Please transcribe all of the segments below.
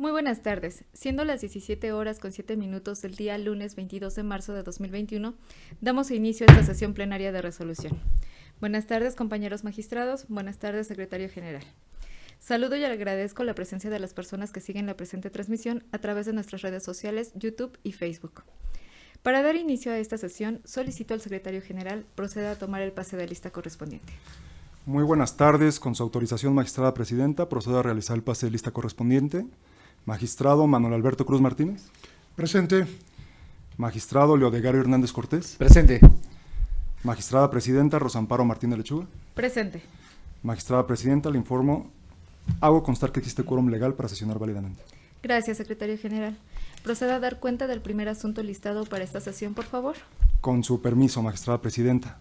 Muy buenas tardes. Siendo las 17 horas con 7 minutos del día lunes 22 de marzo de 2021, damos inicio a esta sesión plenaria de resolución. Buenas tardes, compañeros magistrados. Buenas tardes, secretario general. Saludo y agradezco la presencia de las personas que siguen la presente transmisión a través de nuestras redes sociales, YouTube y Facebook. Para dar inicio a esta sesión, solicito al secretario general proceda a tomar el pase de lista correspondiente. Muy buenas tardes. Con su autorización, magistrada presidenta, procedo a realizar el pase de lista correspondiente. Magistrado Manuel Alberto Cruz Martínez. Presente. Magistrado Leodegario Hernández Cortés. Presente. Magistrada presidenta Rosa Amparo Martínez Lechuga. Presente. Magistrada presidenta, le informo, hago constar que existe quórum legal para sesionar válidamente. Gracias, secretario general. Proceda a dar cuenta del primer asunto listado para esta sesión, por favor. Con su permiso, magistrada presidenta.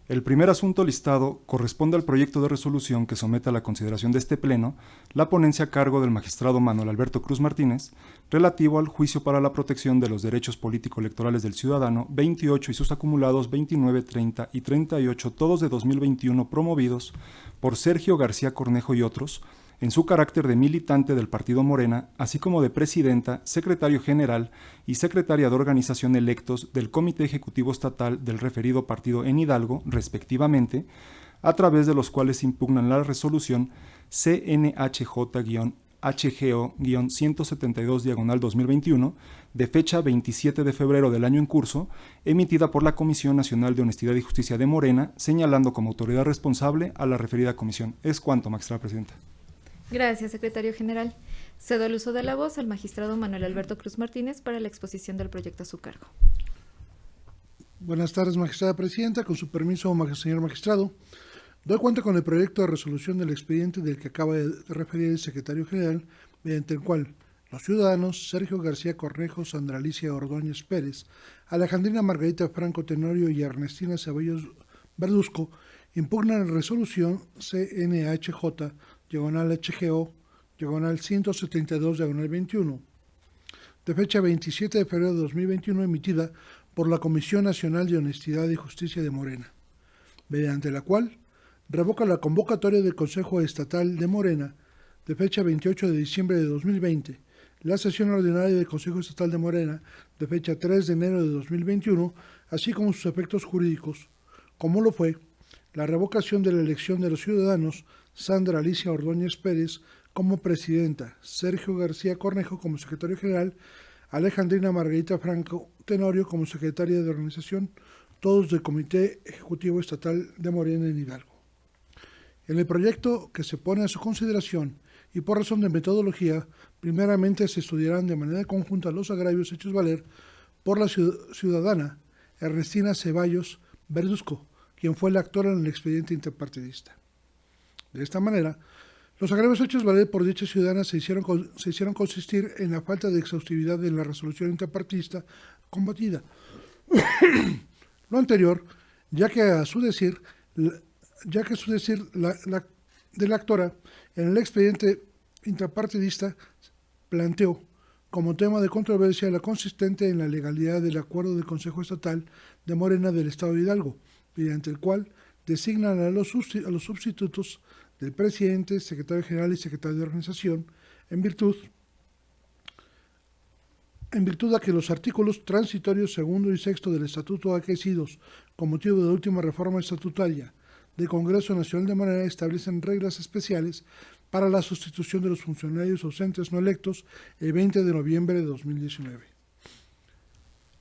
El primer asunto listado corresponde al proyecto de resolución que somete a la consideración de este Pleno la ponencia a cargo del magistrado Manuel Alberto Cruz Martínez relativo al juicio para la protección de los derechos político-electorales del ciudadano 28 y sus acumulados 29, 30 y 38, todos de 2021, promovidos por Sergio García Cornejo y otros, en su carácter de militante del Partido Morena, así como de presidenta, secretario general y secretaria de organización electos del Comité Ejecutivo Estatal del referido partido en Hidalgo, respectivamente, a través de los cuales impugnan la resolución CNHJ-HGO-172/2021, de fecha 27 de febrero del año en curso, emitida por la Comisión Nacional de Honestidad y Justicia de Morena, señalando como autoridad responsable a la referida comisión. Es cuanto, magistrada presidenta. Gracias, secretario general. Cedo el uso de la voz al magistrado Manuel Alberto Cruz Martínez para la exposición del proyecto a su cargo. Buenas tardes, magistrada presidenta. Con su permiso, señor magistrado, doy cuenta con el proyecto de resolución del expediente del que acaba de referir el secretario general, mediante el cual los ciudadanos Sergio García Cornejo, Sandra Alicia Ordóñez Pérez, Alejandrina Margarita Franco Tenorio y Ernestina Ceballos Verduzco impugnan la resolución CNHJ-HGO-172/21, de fecha 27 de febrero de 2021, emitida por la Comisión Nacional de Honestidad y Justicia de Morena, mediante la cual revoca la convocatoria del Consejo Estatal de Morena de fecha 28 de diciembre de 2020, la sesión ordinaria del Consejo Estatal de Morena de fecha 3 de enero de 2021, así como sus efectos jurídicos, como lo fue la revocación de la elección de los ciudadanos Sandra Alicia Ordóñez Pérez como presidenta, Sergio García Cornejo como secretario general, Alejandrina Margarita Franco Tenorio como secretaria de organización, todos del Comité Ejecutivo Estatal de Morena en Hidalgo. En el proyecto que se pone a su consideración y por razón de metodología, primeramente se estudiarán de manera conjunta los agravios hechos valer por la ciudadana Ernestina Ceballos Verduzco, quien fue la actora en el expediente interpartidista. De esta manera, los agravios hechos valer por dicha ciudadana se hicieron consistir en la falta de exhaustividad de la resolución interpartidista combatida. Lo anterior, ya que a su decir la actora en el expediente interpartidista planteó como tema de controversia la consistente en la legalidad del acuerdo del Consejo Estatal de Morena del Estado de Hidalgo, mediante el cual designan a los sustitutos del presidente, secretario general y secretario de organización, en virtud a que los artículos transitorios segundo y sexto del Estatuto aquecidos con motivo de la última reforma estatutaria del Congreso Nacional de Morena establecen reglas especiales para la sustitución de los funcionarios ausentes no electos el 20 de noviembre de 2019.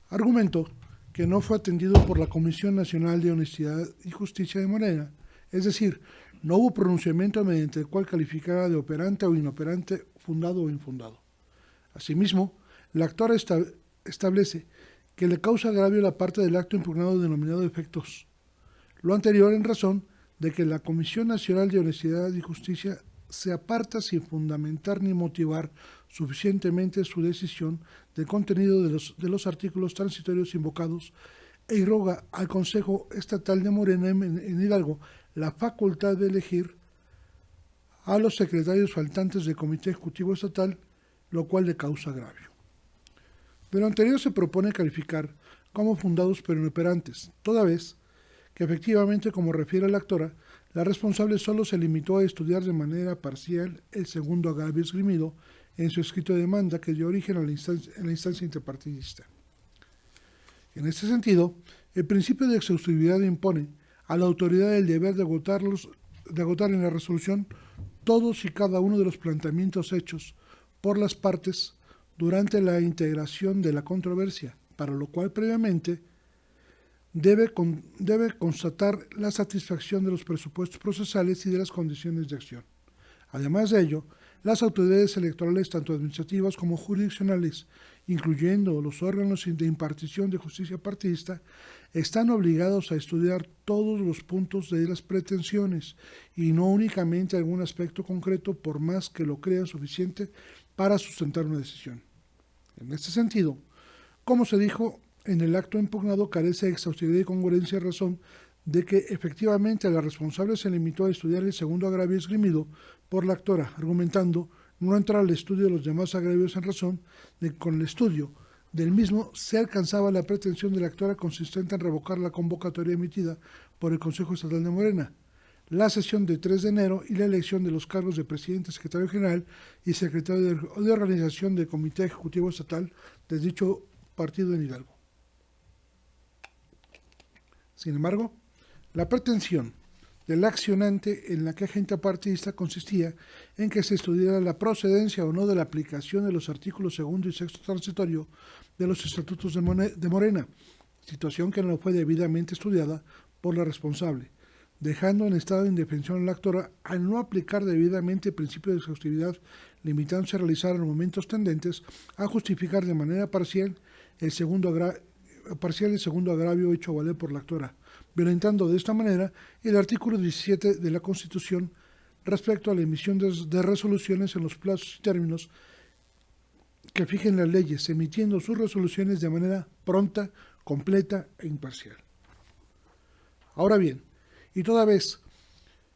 Argumento que no fue atendido por la Comisión Nacional de Honestidad y Justicia de Morena, es decir, no hubo pronunciamiento mediante el cual calificara de operante o inoperante, fundado o infundado. Asimismo, la actora establece que le causa agravio la parte del acto impugnado denominado efectos. Lo anterior en razón de que la Comisión Nacional de Honestidad y Justicia se aparta sin fundamentar ni motivar suficientemente su decisión del contenido de los artículos transitorios invocados e irroga al Consejo Estatal de Morena en Hidalgo la facultad de elegir a los secretarios faltantes del Comité Ejecutivo Estatal, lo cual le causa agravio. De lo anterior se propone calificar como fundados pero inoperantes, toda vez que efectivamente, como refiere la actora, la responsable solo se limitó a estudiar de manera parcial el segundo agravio esgrimido en su escrito de demanda que dio origen a la instancia interpartidista. En este sentido, el principio de exhaustividad impone a la autoridad el deber de agotar en la resolución todos y cada uno de los planteamientos hechos por las partes durante la integración de la controversia, para lo cual previamente debe constatar la satisfacción de los presupuestos procesales y de las condiciones de acción. Además de ello, las autoridades electorales, tanto administrativas como jurisdiccionales, incluyendo los órganos de impartición de justicia partidista, están obligados a estudiar todos los puntos de las pretensiones y no únicamente algún aspecto concreto, por más que lo crean suficiente para sustentar una decisión. En este sentido, como se dijo en el acto impugnado, carece de exhaustividad y congruencia en razón de que efectivamente la responsable se limitó a estudiar el segundo agravio esgrimido por la actora, argumentando no entrar al estudio de los demás agravios en razón de que con el estudio del mismo se alcanzaba la pretensión de la actora consistente en revocar la convocatoria emitida por el Consejo Estatal de Morena, la sesión de 3 de enero y la elección de los cargos de presidente, secretario general y secretario de organización del Comité Ejecutivo Estatal de dicho partido en Hidalgo. Sin embargo, la pretensión del accionante en la queja interpartidista consistía en que se estudiara la procedencia o no de la aplicación de los artículos 2 y 6 transitorio de los estatutos de Morena, situación que no fue debidamente estudiada por la responsable, dejando en estado de indefensión a la actora al no aplicar debidamente el principio de exhaustividad, limitándose a realizar argumentos tendentes a justificar de manera parcial el segundo agravio hecho valer por la actora, violentando de esta manera el artículo 17 de la Constitución respecto a la emisión de resoluciones en los plazos y términos que fijen las leyes, emitiendo sus resoluciones de manera pronta, completa e imparcial. Ahora bien, y toda vez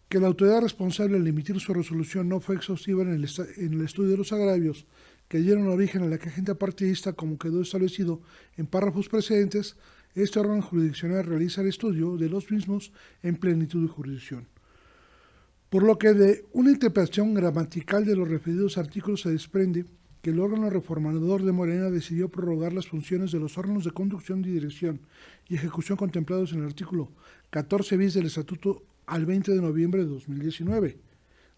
que la autoridad responsable al emitir su resolución no fue exhaustiva en el estudio de los agravios que dieron origen a la queja interpartidista, como quedó establecido en párrafos precedentes, este órgano jurisdiccional realiza el estudio de los mismos en plenitud de jurisdicción. Por lo que de una interpretación gramatical de los referidos artículos se desprende que el órgano reformador de Morena decidió prorrogar las funciones de los órganos de conducción, dirección y ejecución contemplados en el artículo 14 bis del Estatuto al 20 de noviembre de 2019.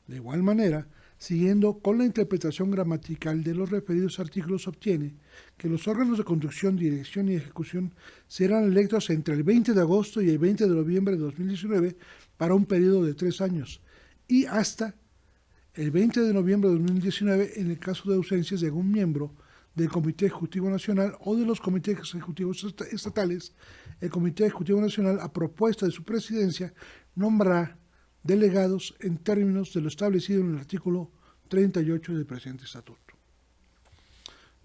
De igual manera, siguiendo con la interpretación gramatical de los referidos artículos, obtiene que los órganos de conducción, dirección y ejecución serán electos entre el 20 de agosto y el 20 de noviembre de 2019 para un periodo de 3 años y hasta el 20 de noviembre de 2019 en el caso de ausencias de algún miembro del Comité Ejecutivo Nacional o de los comités ejecutivos estatales. El Comité Ejecutivo Nacional, a propuesta de su presidencia, nombrará delegados en términos de lo establecido en el artículo 38 del presente estatuto.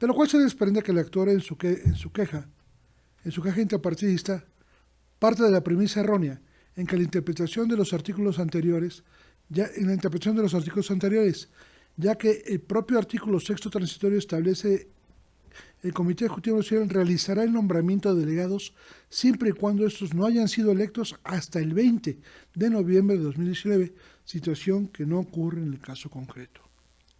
De lo cual se desprende que el actor en su queja interpartidista parte de la premisa errónea en que la interpretación de los artículos anteriores, ya que el propio artículo 6 transitorio establece el Comité Ejecutivo Nacional realizará el nombramiento de delegados siempre y cuando estos no hayan sido electos hasta el 20 de noviembre de 2019, situación que no ocurre en el caso concreto.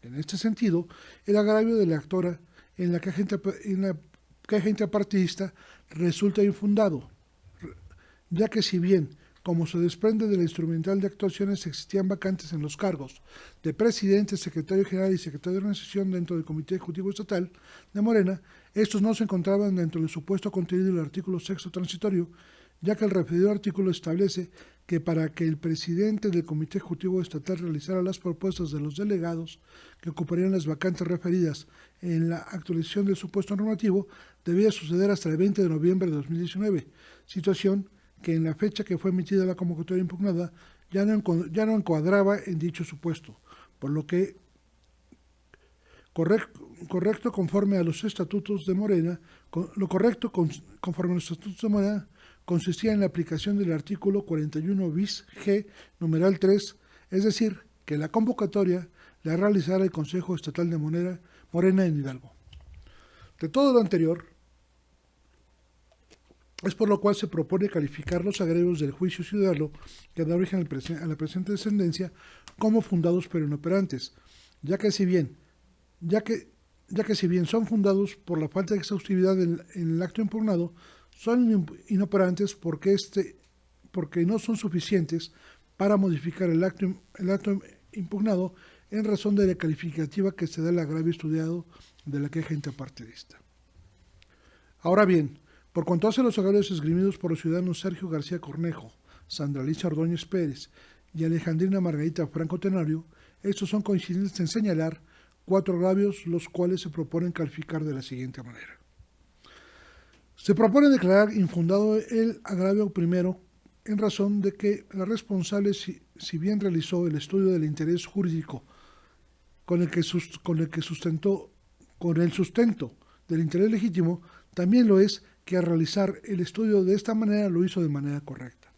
En este sentido, el agravio de la actora en la queja interpartidista resulta infundado, ya que si bien, como se desprende de la instrumental de actuaciones, existían vacantes en los cargos de presidente, secretario general y secretario de organización dentro del Comité Ejecutivo Estatal de Morena, estos no se encontraban dentro del supuesto contenido del artículo 6 transitorio, ya que el referido artículo establece que para que el presidente del Comité Ejecutivo Estatal realizara las propuestas de los delegados que ocuparían las vacantes referidas en la actualización del supuesto normativo, debía suceder hasta el 20 de noviembre de 2019, situación que en la fecha que fue emitida la convocatoria impugnada ya no encuadraba en dicho supuesto, por lo que correcto conforme a los estatutos de Morena, conforme a los estatutos de Morena consistía en la aplicación del artículo 41 bis G, numeral 3, es decir, que la convocatoria la realizara el Consejo Estatal de Morena en Hidalgo. De todo lo anterior, es por lo cual se propone calificar los agravios del juicio ciudadano que da origen a la presente descendencia como fundados pero inoperantes, ya que si bien ya que si bien son fundados por la falta de exhaustividad en el acto impugnado, son inoperantes porque no son suficientes para modificar el acto impugnado en razón de la calificativa que se da al agravio estudiado de la queja interpartidista. Ahora bien, por cuanto hace los agravios esgrimidos por los ciudadanos Sergio García Cornejo, Sandra Alicia Ordóñez Pérez y Alejandrina Margarita Franco Tenorio, estos son coincidentes en señalar 4 agravios, los cuales se proponen calificar de la siguiente manera. Se propone declarar infundado el agravio primero en razón de que la responsable, si bien realizó el estudio del interés jurídico con el sustento del interés legítimo, también lo es que al realizar el estudio de esta manera lo hizo de manera correcta.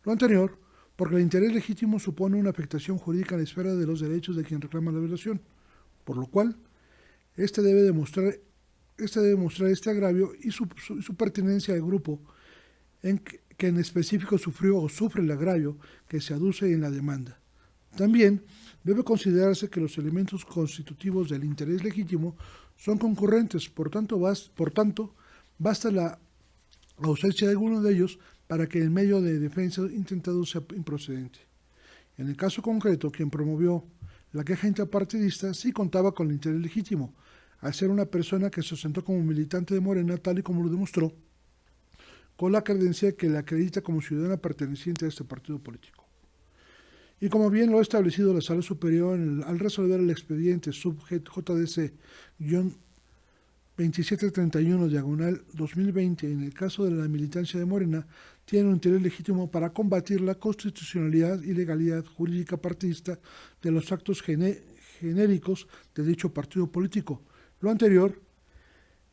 Lo anterior, porque el interés legítimo supone una afectación jurídica en la esfera de los derechos de quien reclama la violación, por lo cual este debe demostrar este agravio y su pertinencia al grupo que en específico sufrió o sufre el agravio que se aduce en la demanda. También debe considerarse que los elementos constitutivos del interés legítimo son concurrentes, por tanto basta la ausencia de alguno de ellos para que el medio de defensa intentado sea improcedente. En el caso concreto, quien promovió la queja interpartidista sí contaba con el interés legítimo, al ser una persona que se sentó como militante de Morena, tal y como lo demostró, con la credencial que la acredita como ciudadana perteneciente a este partido político. Y como bien lo ha establecido la Sala Superior al resolver el expediente sub-JDC-2731/2020 en el caso de la militancia de Morena, tiene un interés legítimo para combatir la constitucionalidad y legalidad jurídica partidista de los actos genéricos de dicho partido político. Lo anterior,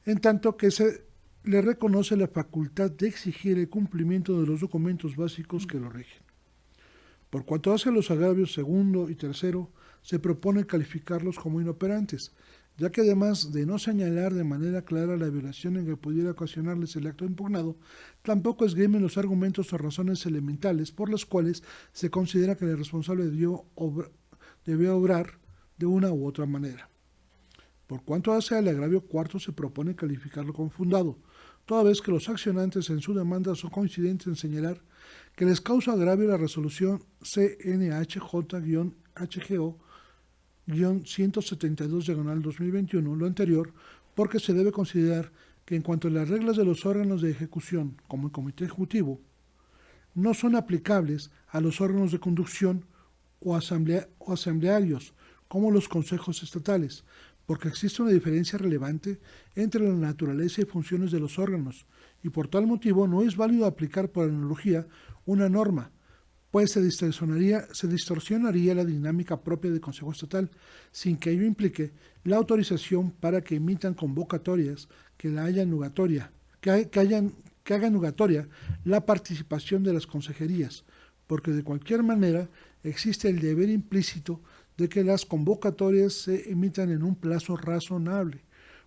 en tanto que se le reconoce la facultad de exigir el cumplimiento de los documentos básicos que lo rigen. Por cuanto hace los agravios segundo y tercero, se propone calificarlos como inoperantes, ya que además de no señalar de manera clara la violación en que pudiera ocasionarles el acto impugnado, tampoco esgrimen los argumentos o razones elementales por las cuales se considera que el responsable debió obrar de una u otra manera. Por cuanto hace al agravio cuarto, se propone calificarlo como fundado, toda vez que los accionantes en su demanda son coincidentes en señalar que les causa agravio la resolución CNHJ-HGO-172/2021, lo anterior, porque se debe considerar que en cuanto a las reglas de los órganos de ejecución, como el Comité Ejecutivo, no son aplicables a los órganos de conducción o asamblearios, como los consejos estatales, porque existe una diferencia relevante entre la naturaleza y funciones de los órganos, y por tal motivo no es válido aplicar por analogía una norma, pues se distorsionaría la dinámica propia del Consejo Estatal, sin que ello implique la autorización para que emitan convocatorias que hagan nugatoria la participación de las consejerías, porque de cualquier manera existe el deber implícito de que las convocatorias se emitan en un plazo razonable,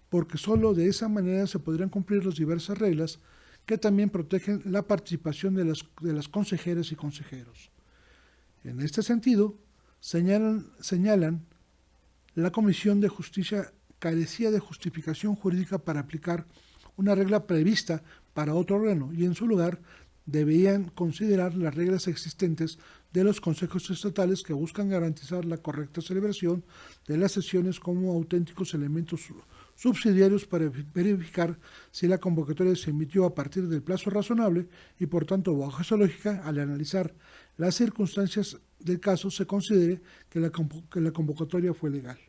porque sólo de esa manera se podrían cumplir las diversas reglas que también protegen la participación de las consejeras y consejeros. En este sentido, señalan la Comisión de Justicia carecía de justificación jurídica para aplicar una regla prevista para otro órgano y en su lugar debían considerar las reglas existentes de los consejos estatales que buscan garantizar la correcta celebración de las sesiones como auténticos elementos subsidiarios para verificar si la convocatoria se emitió a partir del plazo razonable y por tanto bajo esa lógica, al analizar las circunstancias del caso, se considere que la convocatoria fue legal.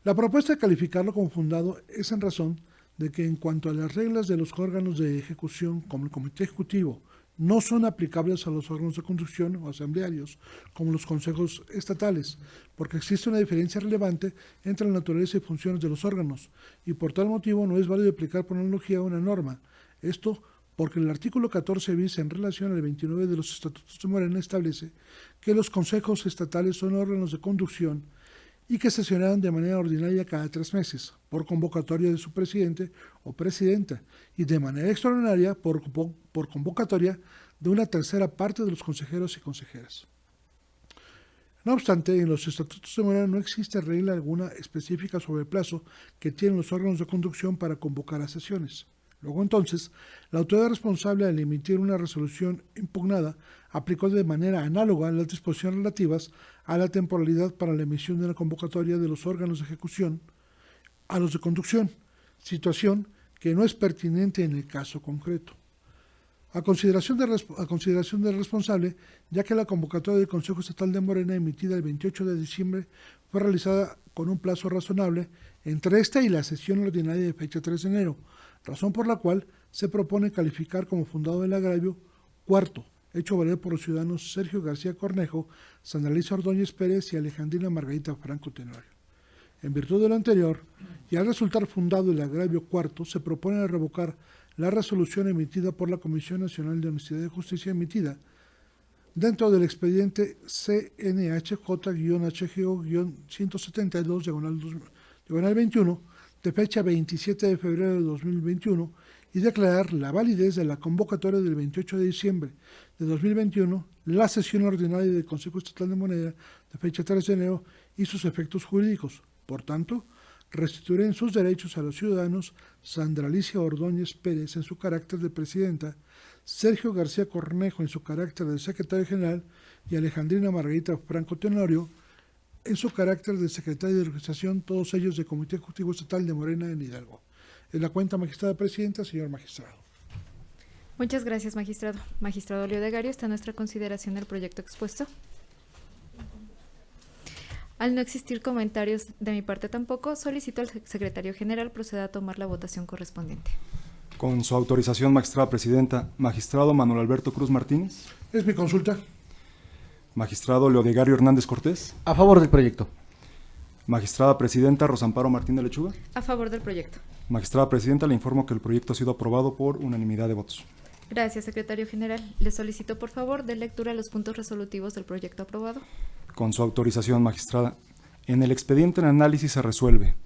La propuesta de calificarlo como fundado es en razón de que en cuanto a las reglas de los órganos de ejecución, como el Comité Ejecutivo, no son aplicables a los órganos de conducción o asamblearios, como los consejos estatales, porque existe una diferencia relevante entre la naturaleza y funciones de los órganos, y por tal motivo no es válido aplicar por analogía una norma. Esto porque el artículo 14 bis en relación al 29 de los Estatutos de Morena establece que los consejos estatales son órganos de conducción y que sesionarán de manera ordinaria cada 3 meses, por convocatoria de su presidente o presidenta, y de manera extraordinaria por convocatoria de una tercera parte de los consejeros y consejeras. No obstante, en los estatutos de Morena no existe regla alguna específica sobre el plazo que tienen los órganos de conducción para convocar a sesiones. Luego entonces, la autoridad responsable al emitir una resolución impugnada aplicó de manera análoga las disposiciones relativas a la temporalidad para la emisión de la convocatoria de los órganos de ejecución a los de conducción, situación que no es pertinente en el caso concreto. A consideración del responsable, ya que la convocatoria del Consejo Estatal de Morena emitida el 28 de diciembre fue realizada con un plazo razonable entre esta y la sesión ordinaria de fecha 3 de enero, razón por la cual se propone calificar como fundado el agravio cuarto, hecho valer por los ciudadanos Sergio García Cornejo, Sandra Alicia Ordóñez Pérez y Alejandrina Margarita Franco Tenorio. En virtud de lo anterior, y al resultar fundado el agravio cuarto, se propone revocar la resolución emitida por la Comisión Nacional de Honestidad y Justicia emitida dentro del expediente CNHJ-HGO-172-21 de fecha 27 de febrero de 2021 y declarar la validez de la convocatoria del 28 de diciembre de 2021, la sesión ordinaria del Consejo Estatal de Moneda de fecha 3 de enero y sus efectos jurídicos. Por tanto, restituir en sus derechos a los ciudadanos Sandra Alicia Ordóñez Pérez en su carácter de presidenta, Sergio García Cornejo en su carácter de secretario general y Alejandrina Margarita Franco Tenorio en su carácter de secretario de organización, todos ellos del Comité Ejecutivo Estatal de Morena en Hidalgo. En la cuenta, magistrada presidenta, señor magistrado. Muchas gracias, magistrado. Magistrado Leodegario, está a nuestra consideración el proyecto expuesto. Al no existir comentarios de mi parte tampoco, solicito al secretario general proceda a tomar la votación correspondiente. Con su autorización, magistrada presidenta, magistrado Manuel Alberto Cruz Martínez. Es mi consulta. Magistrado Leodegario Hernández Cortés. A favor del proyecto. Magistrada presidenta Rosamparo Martín de Lechuga. A favor del proyecto. Magistrada presidenta, le informo que el proyecto ha sido aprobado por unanimidad de votos. Gracias, secretario general. Le solicito, por favor, de lectura los puntos resolutivos del proyecto aprobado. Con su autorización, magistrada. En el expediente en análisis se resuelve.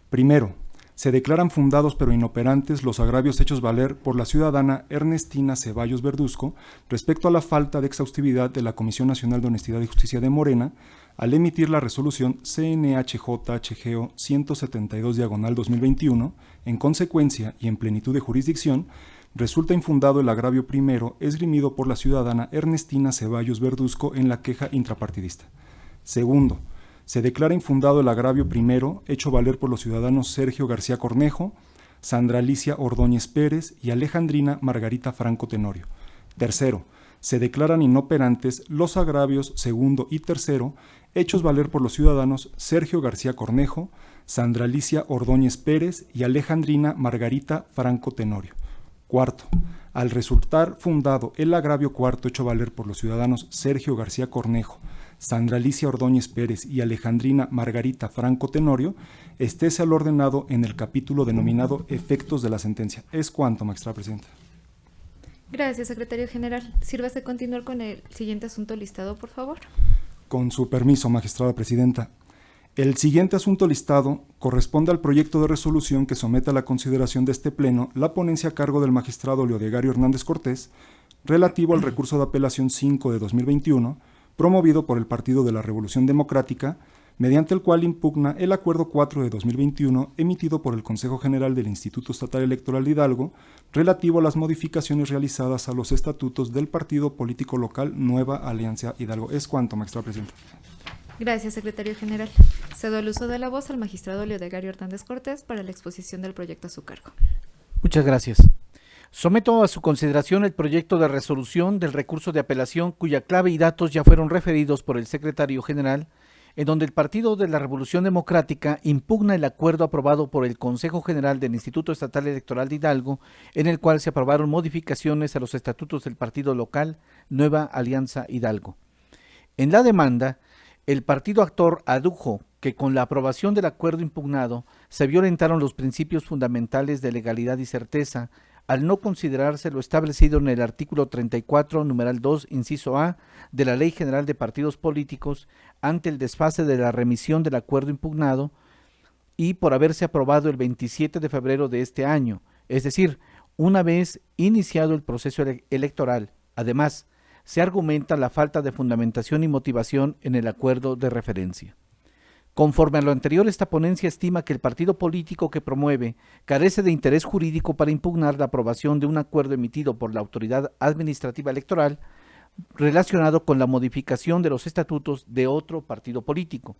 Primero, se declaran fundados pero inoperantes los agravios hechos valer por la ciudadana Ernestina Ceballos Verduzco respecto a la falta de exhaustividad de la Comisión Nacional de Honestidad y Justicia de Morena al emitir la resolución CNHJ-HGO 172/2021. En consecuencia y en plenitud de jurisdicción, resulta infundado el agravio primero esgrimido por la ciudadana Ernestina Ceballos Verduzco en la queja intrapartidista. Segundo, se declara infundado el agravio primero hecho valer por los ciudadanos Sergio García Cornejo, Sandra Alicia Ordóñez Pérez y Alejandrina Margarita Franco Tenorio. Tercero, se declaran inoperantes los agravios segundo y tercero hechos valer por los ciudadanos Sergio García Cornejo, Sandra Alicia Ordóñez Pérez y Alejandrina Margarita Franco Tenorio. Cuarto, al resultar fundado el agravio cuarto hecho valer por los ciudadanos Sergio García Cornejo, Sandra Alicia Ordóñez Pérez y Alejandrina Margarita Franco Tenorio, estése al ordenado en el capítulo denominado Efectos de la sentencia. Es cuanto, magistrada presidenta. Gracias, secretario general. Sírvase continuar con el siguiente asunto listado, por favor. Con su permiso, magistrada presidenta. El siguiente asunto listado corresponde al proyecto de resolución que somete a la consideración de este Pleno la ponencia a cargo del magistrado Leodegario Hernández Cortés, relativo al recurso de apelación 5 de 2021, promovido por el Partido de la Revolución Democrática, mediante el cual impugna el Acuerdo 4 de 2021 emitido por el Consejo General del Instituto Estatal Electoral de Hidalgo, relativo a las modificaciones realizadas a los estatutos del partido político local Nueva Alianza Hidalgo. Es cuanto, magistrada presidenta. Gracias, secretario general. Cedo el uso de la voz al magistrado Leodegario Hernández Cortés para la exposición del proyecto a su cargo. Muchas gracias. Someto a su consideración el proyecto de resolución del recurso de apelación cuya clave y datos ya fueron referidos por el secretario general, en donde el Partido de la Revolución Democrática impugna el acuerdo aprobado por el Consejo General del Instituto Estatal Electoral de Hidalgo, en el cual se aprobaron modificaciones a los estatutos del partido local Nueva Alianza Hidalgo. En la demanda, el partido actor adujo que con la aprobación del acuerdo impugnado se violentaron los principios fundamentales de legalidad y certeza, al no considerarse lo establecido en el artículo 34, numeral 2, inciso A, de la Ley General de Partidos Políticos, ante el desfase de la remisión del acuerdo impugnado y por haberse aprobado el 27 de febrero de este año, es decir, una vez iniciado el proceso electoral. Además, se argumenta la falta de fundamentación y motivación en el acuerdo de referencia. Conforme a lo anterior, esta ponencia estima que el partido político que promueve carece de interés jurídico para impugnar la aprobación de un acuerdo emitido por la Autoridad Administrativa Electoral relacionado con la modificación de los estatutos de otro partido político.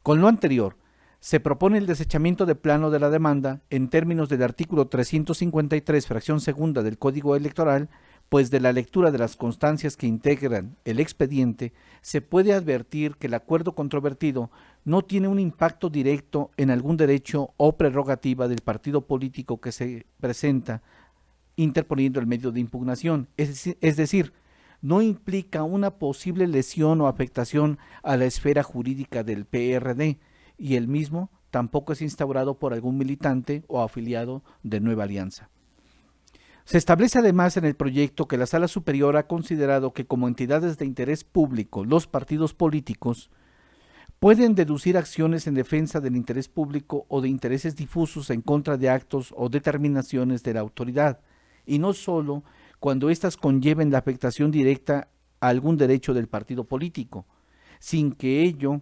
Con lo anterior, se propone el desechamiento de plano de la demanda en términos del artículo 353, fracción segunda del Código Electoral, pues de la lectura de las constancias que integran el expediente, se puede advertir que el acuerdo controvertido no tiene un impacto directo en algún derecho o prerrogativa del partido político que se presenta interponiendo el medio de impugnación, es decir, no implica una posible lesión o afectación a la esfera jurídica del PRD, y el mismo tampoco es instaurado por algún militante o afiliado de Nueva Alianza. Se establece además en el proyecto que la Sala Superior ha considerado que como entidades de interés público, los partidos políticos pueden deducir acciones en defensa del interés público o de intereses difusos en contra de actos o determinaciones de la autoridad, y no solo cuando éstas conlleven la afectación directa a algún derecho del partido político, sin que ello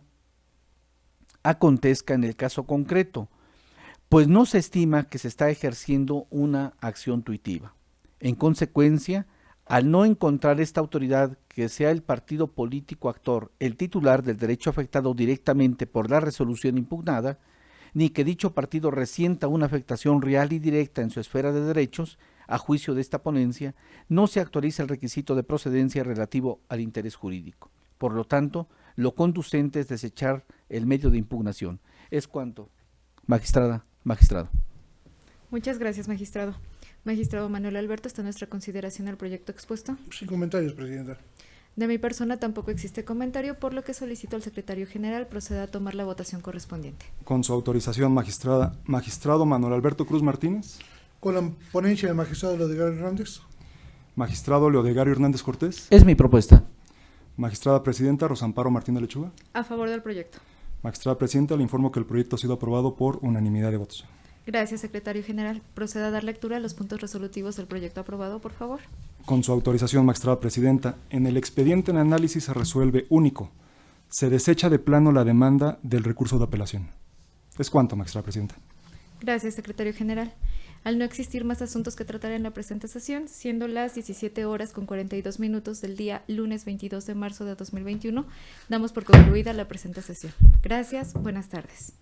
acontezca en el caso concreto, pues no se estima que se está ejerciendo una acción tuitiva. En consecuencia, al no encontrar esta autoridad que sea el partido político actor el titular del derecho afectado directamente por la resolución impugnada, ni que dicho partido resienta una afectación real y directa en su esfera de derechos, a juicio de esta ponencia, no se actualiza el requisito de procedencia relativo al interés jurídico. Por lo tanto, lo conducente es desechar el medio de impugnación. Es cuanto, magistrada, magistrado. Muchas gracias, magistrado. Magistrado Manuel Alberto, ¿está en nuestra consideración el proyecto expuesto? Sin comentarios, presidenta. De mi persona tampoco existe comentario, por lo que solicito al secretario general proceda a tomar la votación correspondiente. Con su autorización, magistrada. Magistrado Manuel Alberto Cruz Martínez. Con la ponencia del magistrado Leodegario Hernández. Magistrado Leodegario Hernández Cortés. Es mi propuesta. Magistrada Presidenta Rosamparo Martínez Lechuga. A favor del proyecto. Magistrada Presidenta, le informo que el proyecto ha sido aprobado por unanimidad de votos. Gracias, secretario general. Proceda a dar lectura a los puntos resolutivos del proyecto aprobado, por favor. Con su autorización, magistrada Presidenta, en el expediente en análisis se resuelve único. Se desecha de plano la demanda del recurso de apelación. Es cuanto, magistrada Presidenta. Gracias, secretario general. Al no existir más asuntos que tratar en la presente sesión, siendo las 17 horas con 42 minutos del día lunes 22 de marzo de 2021, damos por concluida la presente sesión. Gracias, buenas tardes.